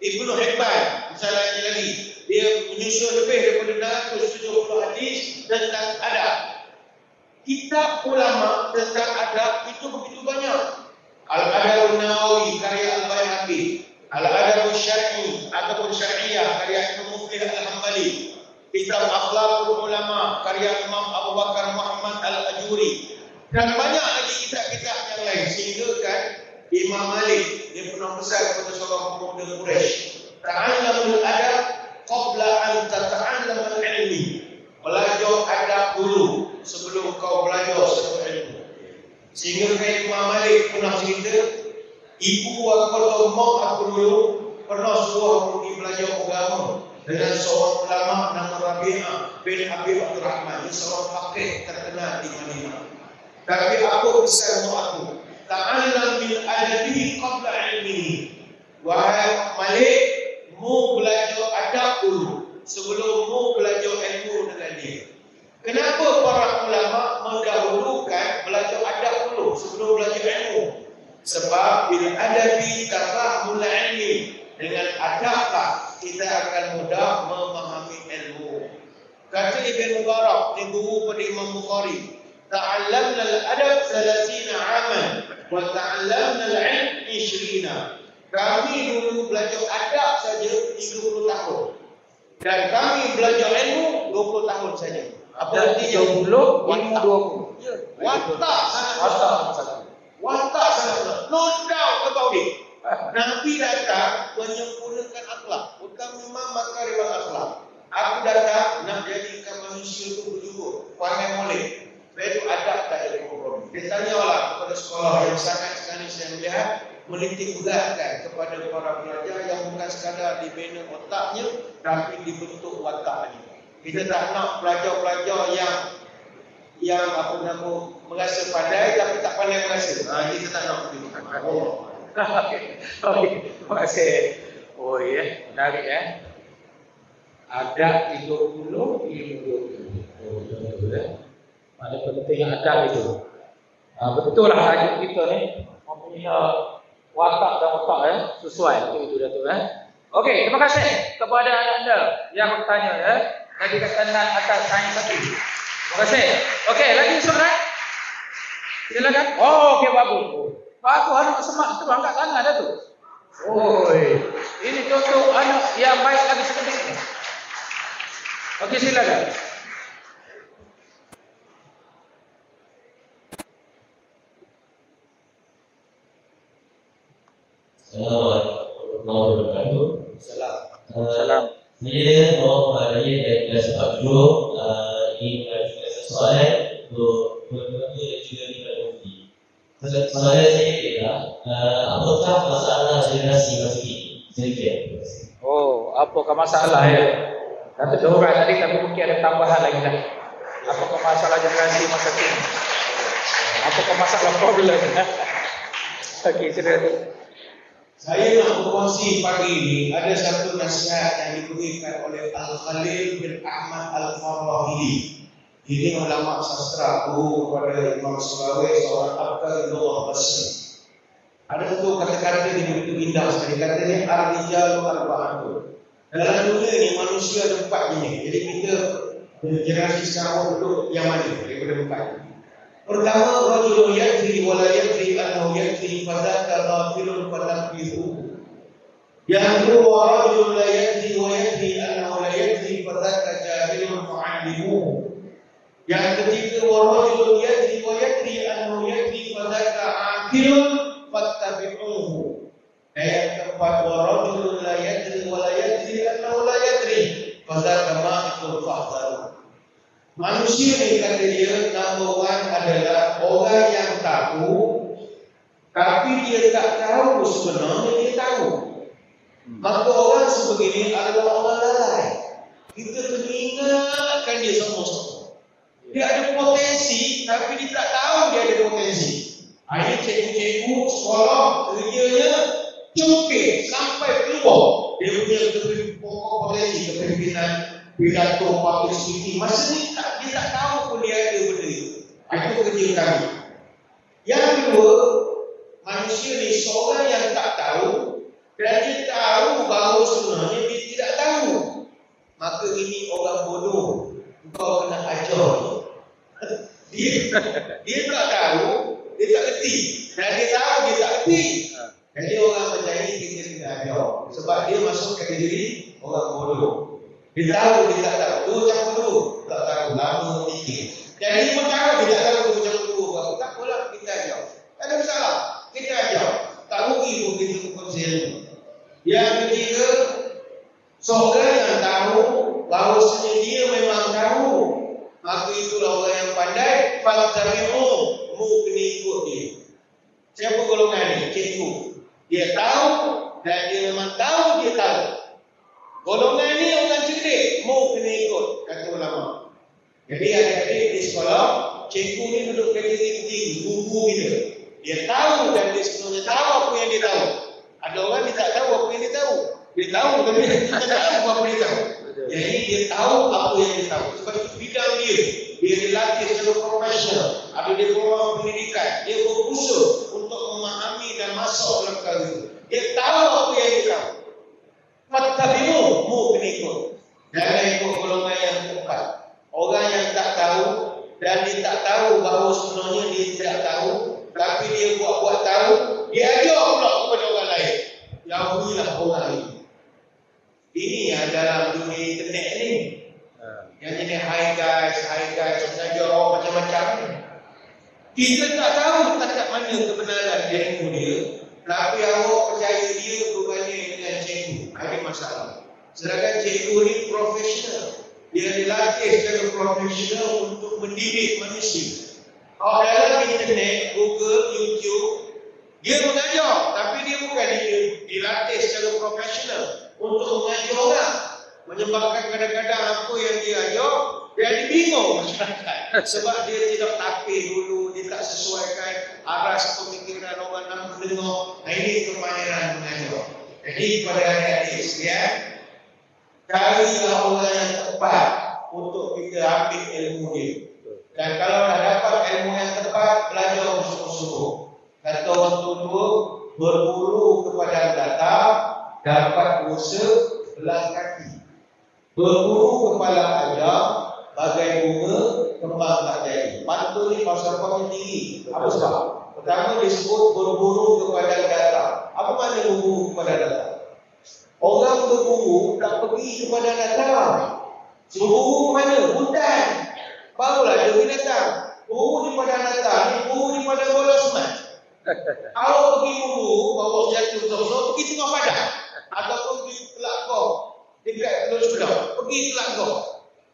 Ibnu Hibban misalnya lagi, dia menyusun lebih daripada 670 hadis tentang adab. Kitab ulama tentang adab itu begitu banyak. Al-Adabun Nawawi karya Al-Baihaqi, Al-Adabul Syar'i ataupun Syariah karya Ibnu Muflih Al-Hambali, kitab Akhlaqul Ulama karya Imam Abu Bakar Muhammad Al-Ajuri, dan banyak lagi kitab-kitab yang lain. Sehingga kan Imam Malik dia pernah pesan kepada seorang pemuda Quraisy, ta'allamul adab qabla an tata'allamul ilmi. Belajar adab dulu sebelum kau belajar satu ilmu. Sehingga kan Imam Malik pernah cerita, ibu aku atau mak aku dulu pernah suruh aku pergi belajar agama dengan seorang ulama nama Rabi'ah bin Abi Abdurrahman. Dia seorang faqih terkenal di Madinah. Tapi aku pesan mak aku, ta'allam bil adabi qabla ilmihi. Wahai Malik, mu belajar adab dulu sebelum mu belajar ilmu dengan dia. Kenapa para ulama mendahulukan belajar adab dulu sebelum belajar ilmu? Sebab bila adabi tafahmul ilmi, dengan adablah kita akan mudah memahami ilmu. Kata Ibn Mubarak, ni guru pada Imam Bukhari, ta'allamna al-adab 30 aman wa ta'allamna al-ilm 20. Kami dulu belajar adab saja 30 tahun. Dan kami belajar ilmu 20 tahun saja. Apa artinya? 30, ilmu 20. Watak sangat. Watak sangat. No doubt about it. Nabi datang menyempurnakan akhlak. Utama makarimul akhlak. Aku datang nak jadikan manusia itu berjubur, pandai molek. Itu adab tak ada kompromi. Dia tanyalah kepada sekolah yang sangat sekali saya melihat menitik beratkan kepada para pelajar yang bukan sekadar dibina otaknya tapi dibentuk wataknya. Kita tak nak pelajar-pelajar yang apa nama merasa pandai tapi tak pandai merasa. Kita tak nak begitu. Okey, terima kasih. Oh ya, menarik ya. Adab 30, ilmu 20. Oh betul ya. Ada penting adab itu. Betul lah tajuk kita ni mempunyai watak dan otak ya, sesuai itu Datuk ya. Okey, terima kasih kepada anda yang bertanya ya. Tadi tekanan atas sains satu. Terima kasih. Okey, lagi soalan? Silakan. Oh, okey bagus. Bagus anak semak tu angkat tangan dah tu. Oi, ini contoh anak yang baik lagi seperti ini. Okey, silakan. Assalamualaikum warahmatullahi wabarakatuh. Salam. Saya mau bertanya dari kelas 40 ingin mengajukan soalan untuk tuan-tuan dan juga Imam Mufti. Soalan saya ialah apakah masalah generasi masa kini? Terima kasih. Oh, apakah masalah ya? Kata dua orang tadi tapi mungkin ada tambahan lagi dah. Apakah masalah generasi masa kini? Apakah masalah problem? Okey, silakan. Saya nak berkongsi pagi ini ada satu nasihat yang diberikan oleh Al-Khalil bin Ahmad Al-Farahidi. Ini ulama sastra, guru kepada Imam Sulawi, seorang abkar Lughah Basri. Ada satu kata-kata yang begitu indah sekali. Katanya ar-rijalu arba'atun. Dalam dunia ni manusia ada 4 jenis. Jadi kita generasi sekarang duduk yang mana daripada 4 jenis. Pertama, rajulun yadri wa la yadri annahu yadri fadzaka ghafilun fanabbihu. Yang kedua, rajulun la yadri wa yadri annahu la yadri fadzaka jahilun fa'allimuhu. Yang ketiga, wa rajulun yadri wa yadri annahu yadri fadzaka aqilun fattabi'uhu. Dan yang keempat, wa rajulun la yadri wa la yadri annahu la yadri fadzaka ma'ikul fahdharu. Manusia ni kata dia number one adalah orang yang tahu, tapi dia tak tahu sebenarnya dia tahu. Maka orang sebegini adalah orang lalai. Kita kena ingatkan dia sama-sama. Dia ada potensi, tapi dia tak tahu dia ada potensi. Ini cikgu-cikgu sekolah kerjanya cukir sampai keluar. Dia punya pokok potensi kepimpinan pidato public speaking. Masa ni dia tak tahu pun dia ada benda itu. Itu kerja kami. Yang kedua, manusia ni seorang yang tak tahu dan dia tahu bahawa sebenarnya dia tidak tahu. Maka ini orang bodoh. Kau kena ajar dia tak tahu, dia tak kerti. Dan dia tahu dia tak kerti. Jadi orang macam ini kita kena ajar. Sebab dia masuk kategori orang bodoh. Dia tahu, dia tak tahu. Dua campur dulu. Tak tahu, lama mikir. Jadi dia pun tahu, dia tak tahu dua campur dulu. Tak apalah, kita ajar. Tak ada masalah. Kita ajar. Tak rugi pun kita kongsi ilmu. Yang ketiga, seorang yang tahu bahawasanya dia memang tahu, maka itulah orang yang pandai. Fattabi'u, mu kena ikut dia. Siapa golongan ni? Cikgu. Dia tahu dan dia memang tahu dia tahu. Golongan ni orang cerdik, mau kena ikut, kata ulama. Jadi adik-adik di sekolah, cikgu ni duduk kategori tinggi, guru kita. Dia tahu dan dia sebenarnya tahu apa yang dia tahu. Ada orang dia tak tahu apa yang dia tahu. Dia tahu tapi dia tak tahu apa dia tahu. Jadi dia tahu apa yang dia tahu. Sebab itu bidang dia. Dia dilatih secara profesional. Ada diploma pendidikan. Dia berusaha untuk memahami dan masuk dalam perkara itu. Dia tahu apa yang dia tahu. Fattabi'u, mu kena ikut. Jangan ikut golongan yang keempat. Orang yang tak tahu dan dia tak tahu bahawa sebenarnya dia tidak tahu, tapi dia buat-buat tahu, dia ajar pula kepada orang lain. Jauhilah orang ini. Ini yang dalam dunia internet ni. Yang ini hi guys, mengajar orang macam-macam. Kita tak tahu tak mana kebenaran ilmu dia, tapi awak percaya dia berbanding dengan cikgu. Ada masalah. Sedangkan cikgu ni profesional. Dia dilatih secara profesional untuk mendidik manusia. Kalau dalam internet, Google, YouTube, dia mengajar, tapi dia bukan dilatih secara profesional untuk mengajar orang. Menyebabkan kadang-kadang apa yang dia ajar, dia bingung masyarakat. Sebab dia tidak tapir dulu, dia tak sesuaikan aras pemikiran orang nak mendengar. Nah, ini kemahiran mengajar. Jadi kepada adik-adik sekalian, carilah orang yang tepat untuk kita ambil ilmu dia. Dan kalau dah dapat ilmu yang tepat, belajar bersungguh-sungguh. Kata orang tua, berburu kepada data, dapat usaha belah kaki. Berburu kepala ajar, bagai bunga, kembang tak jadi. Mantul ni falsafahnya tinggi. Apa sebab? Pertama disebut berburu kepada data. Apa makna berburu kepada data? Orang berburu tak pergi kepada data. Berburu mana? Hutan. Barulah dia binatang. Berburu di padang data ni, berburu di padang bola semat. Kalau pergi berburu, bawa jatuh betul-betul, pergi tengah padang. Ataupun pergi kelak kau. Dekat telur sebelah. Pergi kelak kau.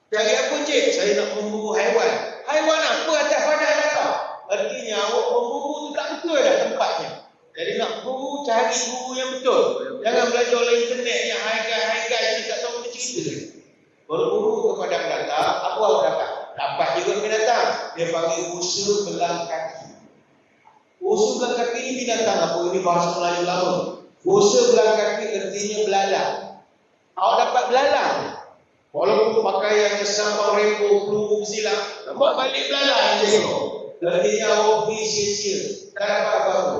Cari apa cik? Saya nak memburu haiwan. Haiwan apa atas padang data? Artinya awak memburu tu tak betul dah tempatnya. Jadi nak guru, cari guru yang betul. Jangan belajar oleh internet yang high-guy ni tak tahu macam cerita. Berburu kepada data, apa awak dapat? Dapat juga binatang. Dia panggil usaha belah kaki. Usaha belah kaki ni binatang apa? Ini bahasa Melayu lama. Usaha belah kaki artinya belalang. Awak dapat belalang. Walaupun pakaian sambal rainbow, peluru silang, buat balik belalang je. Artinya awak pergi sia-sia. Tak dapat apa-apa.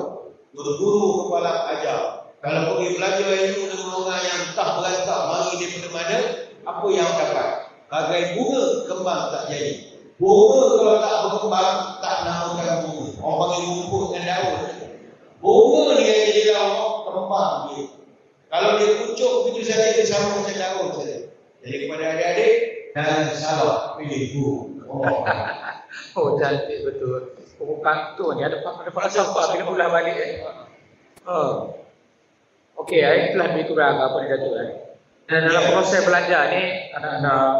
Berburu kepala ajar. Kalau pergi belajar ilmu dengan orang yang tak berantah mari daripada mana, apa yang dapat? Bagai bunga kembang tak jadi. Bunga kalau tak berkembang, tak namakan bunga. Orang panggil rumput dengan daun. Bunga ni yang jadi lawak, kembang dia. Kalau dia pucuk begitu saja, dia sama macam daun saja. Jadi kepada adik-adik, jangan salah pilih bunga. Oh, cantik betul. Pokok kantun ni ada falsafah kena ulah balik. Okey, itulah lebih kurang apa ni Datuk. Dan dalam proses belajar ni, anak-anak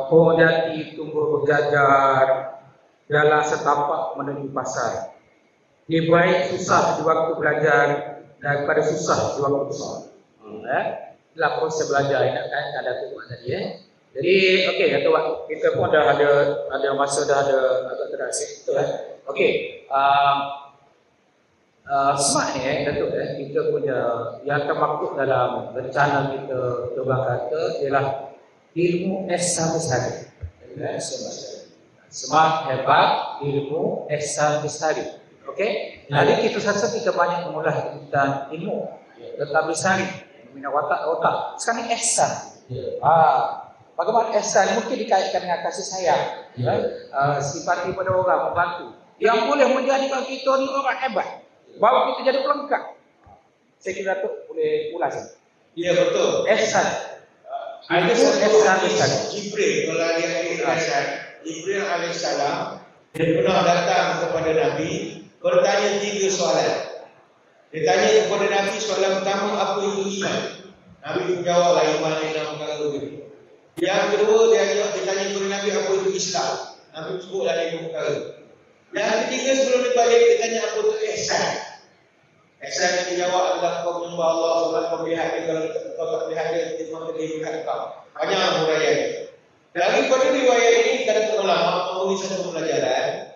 pohon jati tumbuh berjajar, jalan setapak menuju pasar. Lebih baik susah di waktu belajar daripada susah di waktu besar. Itulah proses belajar nak Datuk buat tadi. Jadi okey, Datuk, kita pun dah ada masa, dah ada agak terasa betul. Okey, smart ni Datuk, kita punya yang termaktub dalam rencana kita Tuan kata ialah ilmu esa bestari. Smart, hebat, ilmu esa bestari. Okey, jadi kita rasa kita banyak mengolah tentang ilmu tentang bestari, minat otak. Sekarang ni esa. Bagaimana esa ni mungkin dikaitkan dengan kasih sayang, simpati pada orang, membantu, yang boleh menjadikan kita ni orang hebat, bawa kita jadi pelengkap. Saya kira Datuk boleh ulas. Ya, betul. Ihsan. Ada Ihsan. satu Jibril, kalau adik-adik ihsan, Jibril alaihissalam, dia pernah datang kepada Nabi, bertanya 3 soalan. Dia tanya kepada Nabi soalan pertama, apa itu iman? Nabi menjawablah iman ini perkara begini. Yang kedua, dia tanya kepada Nabi apa itu Islam. Nabi sebutlah 5 perkara. Yang ketiga, sebelum dia balik, dia tanya apa itu ihsan. Ihsan yang dijawab adalah kau menyembah Allah, solat kau melihat dia, kalau kau tak melihat dia, dia melihat kau. Banyak huraian. Daripada riwayat ini, kata ulama menulis satu pelajaran,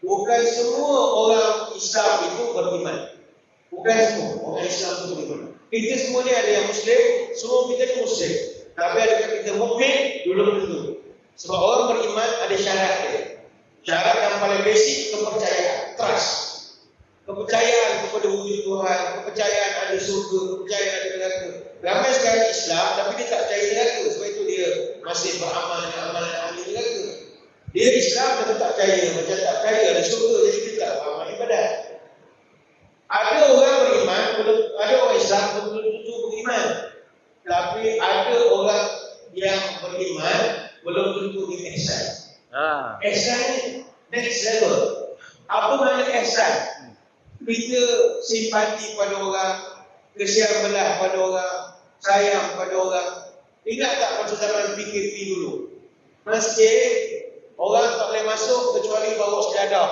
bukan semua orang Islam itu beriman. Bukan semua orang Islam itu beriman. Kita semua ni ada yang Muslim, semua kita ni Muslim. Tapi adakah kita mukmin? Belum tentu. Sebab orang beriman ada syarat dia. Syarat yang paling basic, kepercayaan, trust. Kepercayaan kepada wujud Tuhan, kepercayaan ada surga, kepercayaan ada neraka. Ramai sekarang Islam tapi dia tak percaya neraka. Sebab itu dia masih beramal amalan ahli neraka. Dia Islam tapi tak percaya, macam tak percaya ada surga, jadi dia tak beramal ibadat. Ada orang beriman, ada orang Islam belum tentu beriman. Tapi ada orang yang beriman belum tentu dia ihsan. Ihsan ni next level. Apa makna ihsan? Kita simpati pada orang, kesian belah pada orang, sayang pada orang. Ingat tak masa zaman PKP dulu? Masjid, orang tak boleh masuk kecuali bawa sejadah.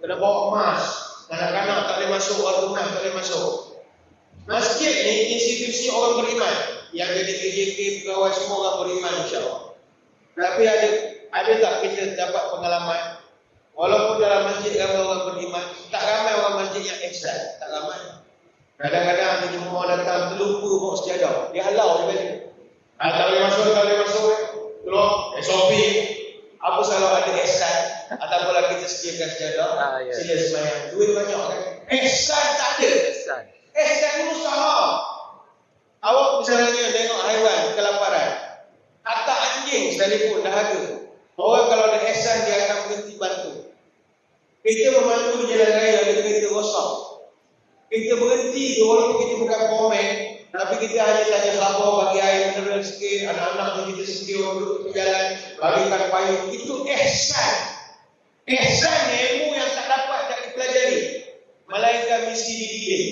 Kena bawa emas. Kanak-kanak tak boleh masuk, orang rumah tak boleh masuk. Masjid ni institusi orang beriman. Yang jadi KJK, pegawai semua orang beriman insyaAllah. Tapi ada tak kita dapat pengalaman? Walaupun dalam masjid ramai orang beriman, tak ramai orang masjid yang ihsan. Tak ramai. Kadang-kadang ada jemaah datang terlupa bawa sejadah. Dia halau dia balik. Tak boleh masuk, tak boleh masuk. Keluar, SOP. Apa salah ada ihsan? Ataupun kita sediakan sejadah, sila sembahyang. Duit banyak kan? Ihsan tak ada. Ihsan ni mustahil. Awak misalnya tengok haiwan kelaparan, atak anjing sekalipun dahaga. Orang kalau ada ihsan dia akan berhenti bantu. Kita membantu di jalan raya ada kereta rosak. Kita berhenti walaupun kita bukan komen, tapi kita hanya tanya sabar, bagi air mineral sikit, anak-anak kita sikit orang duduk di jalan, bagikan payung. Itu ihsan. Ihsan ilmu yang tak dapat tak dipelajari, melainkan mesti dididik.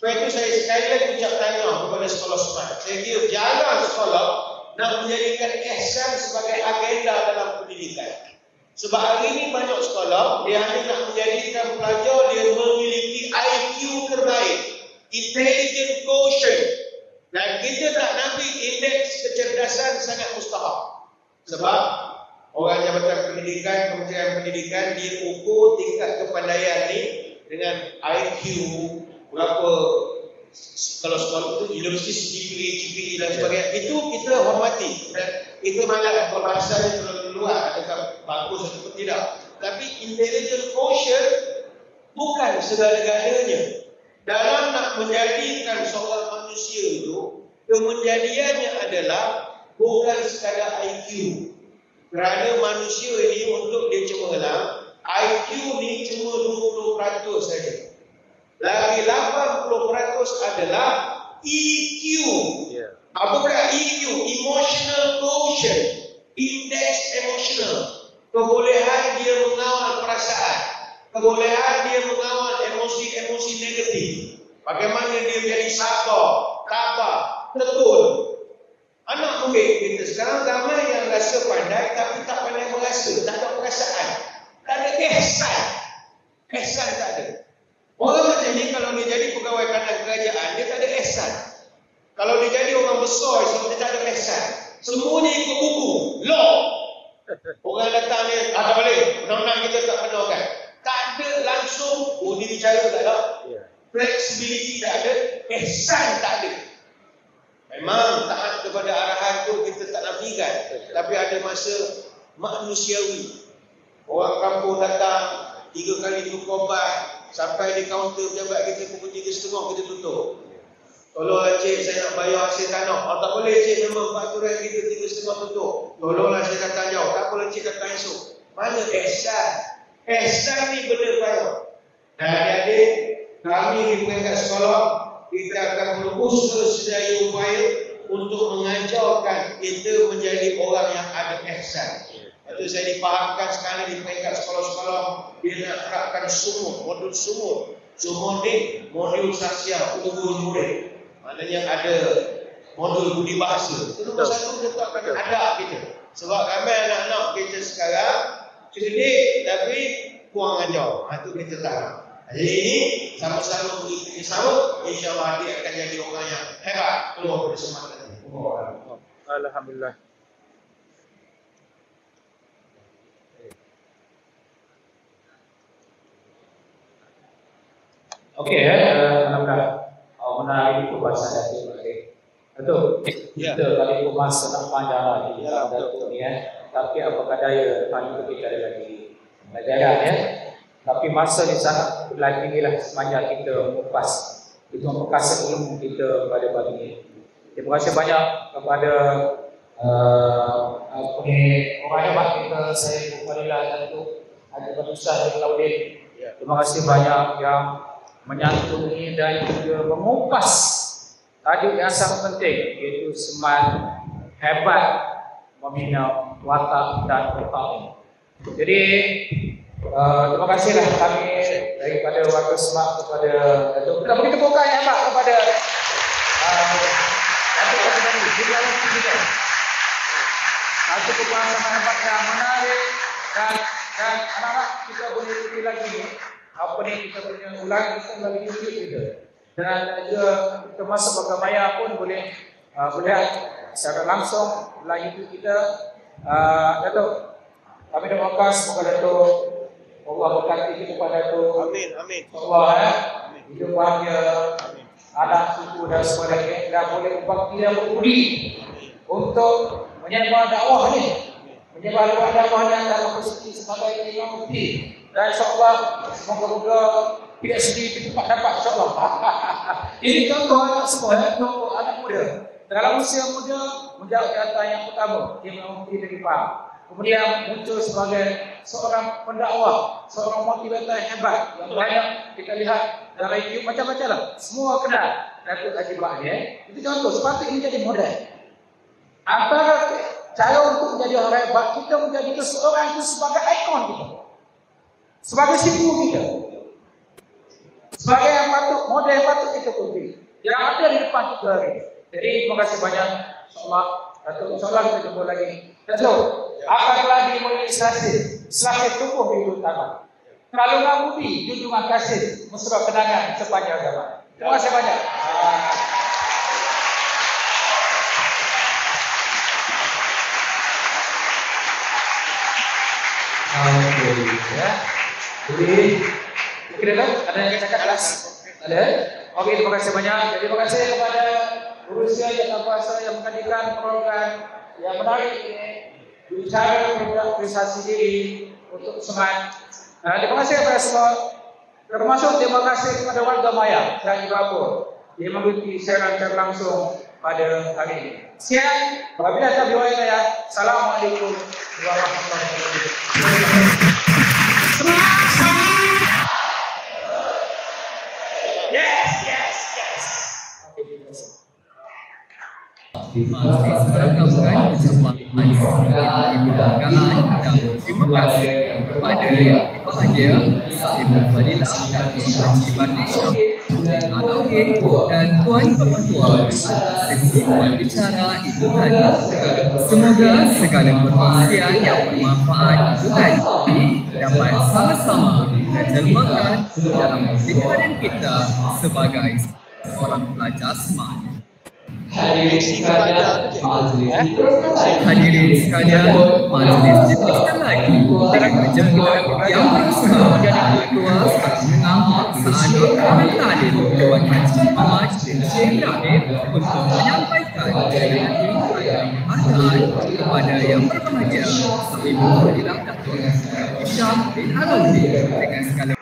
Sebab itu saya sekali lagi ucap tanya kepada sekolah smart. Saya kira jalan sekolah nak menjadikan ihsan sebagai agenda dalam pendidikan. Sebab hari ini banyak sekolah dia hanya nak menjadikan pelajar dia memiliki IQ terbaik, intelligent quotient. Dan kita tak nabi indeks kecerdasan sangat mustahil. Sebab orang Jabatan Pendidikan, Kementerian Pendidikan dia ukur tingkat kepandaian ni dengan IQ berapa. Kalau sekolah itu universiti, GPE dan sebagainya, itu kita hormati dan itu malah perbahasannya terlalu luar, adakah bagus atau tidak. Tapi intelligent quotient bukan segala-galanya. Dalam nak menjadikan seorang manusia itu, kemenjadiannya adalah bukan sekadar IQ, Kerana manusia ini untuk dia cemerlang, IQ ni cuma 20% saja. Lagi 80% adalah EQ. Apa pula EQ? Emotional quotient, index emotional. Kebolehan dia mengawal perasaan, kebolehan dia mengawal emosi-emosi negatif. Bagaimana dia menjadi sabar, tabah, tekun. Anak murid kita sekarang ramai yang rasa pandai tapi tak pandai merasa, tak ada perasaan, tak ada ihsan. Ihsan tak ada. Orang macam ni kalau dia jadi pegawai kanan kerajaan, dia tak ada ihsan. Kalau dia jadi orang besar, dia tak ada ihsan. Semuanya ikut buku, law. Orang datang ni, tak boleh, undang-undang kita tak benarkan. Tak ada langsung, dia bicara tak ada. Flexibility tak ada, ihsan tak ada. Memang taat kepada arahan tu kita tak nafikan, tapi ada masa manusiawi. Orang kampung datang 3 kali tukar bar, sampai di kaunter pejabat kita pukul 3.30 kita tutup. Tolonglah cik, saya nak bayar hasil tanah. Tak boleh cik, memang peraturan kita 3.30 tutup. Tolonglah saya datang jauh. Tak boleh cik datang esok. Mana ihsan? Ihsan ni benda bayar. Dan adik-adik, kami di peringkat sekolah, kita akan berusaha sedaya upaya untuk mengajarkan kita menjadi orang yang ada ihsan. Itu saya dipahamkan sekarang di peringkat sekolah-sekolah, dia nak terapkan sumur, modul sumur. Sumur ni modul sosial unggul murid. Maknanya ada modul budi bahasa. Itu nombor satu, letakkan adab kita. Sebab ramai anak-anak kita sekarang cerdik tapi kurang ajar. Itu kita tahu. Jadi ini sama-sama mengikuti sama, insya-Allah dia akan jadi orang yang hebat keluar dari semangat ini. Alhamdulillah. Okey, alhamdulillah. Menarik itu bahasa Datuk Malik. Betul. Kita kali kemas nak panjang lagi Datuk ni Tapi apakah daya hari itu kita ada lagi pelajaran Tapi masa di sana lagi inilah semangat kita mengupas itu memperkasa ilmu kita pada pagi ini. Terima kasih banyak kepada orang hebat kita, saya Bupadilah Datuk Haji Badusah dan Laudin. Terima kasih banyak yang menyantuni dan juga mengupas tajuk yang sangat penting, iaitu semangat hebat membina watak dan otak ini. Jadi terima kasihlah kami daripada warga Semak kepada Datuk. Kita beri tepukan yang hebat kepada Datuk Haji juga kita. Satu kepuasan hebat yang menarik dan anak-anak kita boleh ikuti lagi ni. Apa ni kita punya ulang kita melalui YouTube kita. Dan juga kita masuk ke maya pun boleh melihat secara langsung melalui YouTube kita. Datuk, kami doakan semoga Datuk Allah berkati kita kepada Datuk. Amin, amin. Allah hidup bahagia, anak cucu dan sebagainya, dan boleh berbakti dan berbudi untuk menyebar dakwah ni, menyebar dakwah ni antara posisi sebagai imam mufti. Dan insyaAllah semoga tidak sedih di tempat dapat insyaAllah. Ini contoh anak semua, contoh anak muda. Dalam usia muda menjawab kata yang pertama, imam mufti dari Pahang. Kemudian muncul sebagai seorang pendakwah, seorang motivator yang hebat yang banyak kita lihat dari YouTube macam-macam lah. Semua kenal Datuk Haji Bahir. Itu contoh, sepatutnya ini jadi model. Antara cara untuk menjadi orang hebat, kita menjadi seorang itu sebagai ikon kita, sebagai simbol kita, sebagai yang patut, model yang patut kita ikuti, yang ada di depan kita hari. Jadi terima kasih banyak. InsyaAllah Datuk, insyaAllah kita jumpa lagi. Datuk, akanlah dimulai Selasi tumbuh di utama. Kalau nak budi, junjungan kasih, mesra kenangan sepanjang zaman. Terima kasih banyak. Ya. Jadi, kira-kira ada yang cakap kelas? Ada? Okey, terima kasih banyak. Jadi, terima kasih kepada Urusia yang kuasa yang menghadirkan program yang menarik ini, bicara priorisasi diri untuk semangat. Terima kasih kepada semua. Termasuk terima kasih kepada warga Maya dan juga apa yang mengikuti siaran secara langsung pada hari ini. Sekian, apabila tak diwai saya, Assalamualaikum warahmatullahi wabarakatuh. Masih seragam ucapan kebanggaan dan terima kasih kepada yang berbahagia Ibu Fadilah dan Haji Manisha Alauddin dan Tuan Pertua sesi berbicara itu tadi. Semoga segala perkongsian yang bermanfaat itu tadi dapat sama-sama diterjemahkan dalam kehidupan kita sebagai seorang pelajar smart. Hadirin sekalian, majlis diteruskan lagi dengan jemaah yang berusaha menjadi ketua sekarang paksaan Dr. Talib Dewan Haji Muhammad bin Syekh Ibrahim untuk menyampaikan penghargaan kepada yang berbahagia Ibu Fadilah Datuk Hisham bin Alauddin dengan segala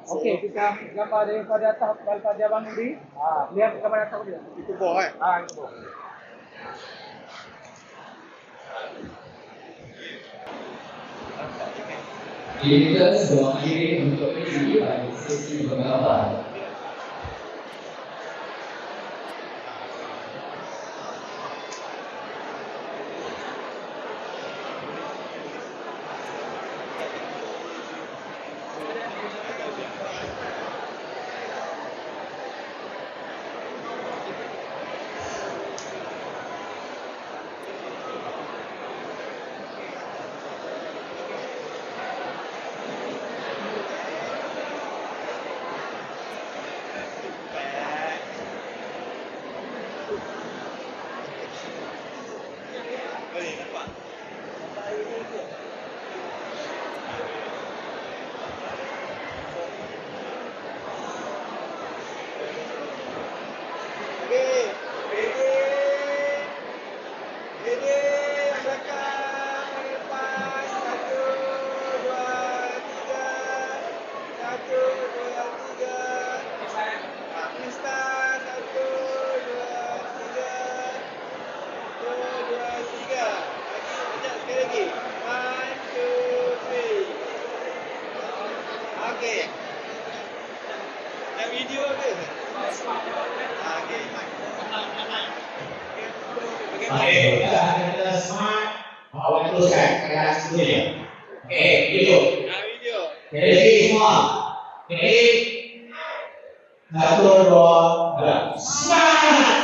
Okey, kita gambar daripada atas pada Abang Nuri. Lihat gambar atas dia. Itu boh eh. Itu boh. Kita semua kiri untuk isi bagi sesi penggambaran. Okey, kita smart. Awak teruskan keadaan sebelumnya. Okey, video. Video. Ready semua. Ready. 1, 2, 3. Smart.